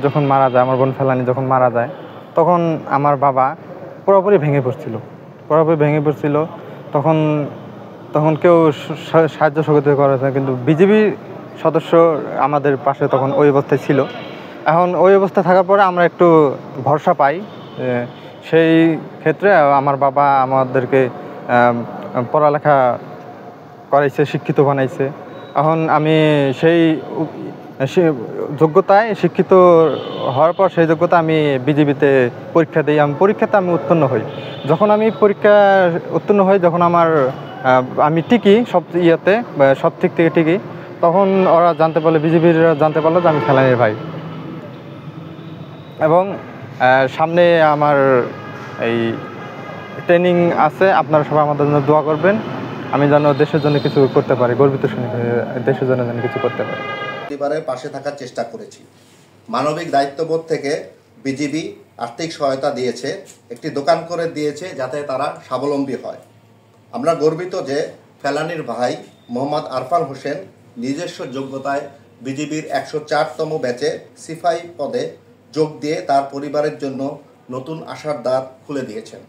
যখন মারা যায়, আমার বোন ফেলানী যখন মারা যায়, তখন আমার বাবা পুরোপুরি ভেঙে পড়ছিল। তখন তখন কেউ সাহায্য সহযোগিতা করে না, কিন্তু বিজেপি সদস্য আমাদের পাশে তখন ওই অবস্থায় ছিল। এখন ওই অবস্থা থাকার পরে আমরা একটু ভরসা পাই। সেই ক্ষেত্রে আমার বাবা আমাদেরকে পড়ালেখা করাইছে, শিক্ষিত বানাইছে। এখন আমি সেই সে যোগ্যতায় শিক্ষিত হওয়ার পর সেই যোগ্যতা আমি বিজেপিতে পরীক্ষা দিই। পরীক্ষাতে আমি উত্তীর্ণ হই। যখন আমি পরীক্ষা উত্তীর্ণ হই, যখন আমি টিকি সব ইয়েতে, সব দিক থেকে টিকি, তখন ওরা জানতে পারলো, বিজেপিরা জানতে পারলো যে আমি ফেলানীর ভাই। এবং সামনে আমার এই ট্রেনিং আছে, আপনারা সবাই আমাদের জন্য দোয়া করবেন। আমি যেন দেশের জন্য কিছু করতে পারি, গর্বিত দেশের জন্য যেন কিছু করতে পারি। পরিবারের পাশে থাকার চেষ্টা করেছি। মানবিক দায়িত্ববোধ থেকে বিজিবি আর্থিক সহায়তা দিয়েছে, একটি দোকান করে দিয়েছে যাতে তারা স্বাবলম্বী হয়। আমরা গর্বিত যে ফেলানীর ভাই মোহাম্মদ আরফান হোসেন নিজস্ব যোগ্যতায় বিজিবির 104তম ব্যাচে সিপাহি পদে যোগ দিয়ে তার পরিবারের জন্য নতুন আশার দ্বার খুলে দিয়েছেন।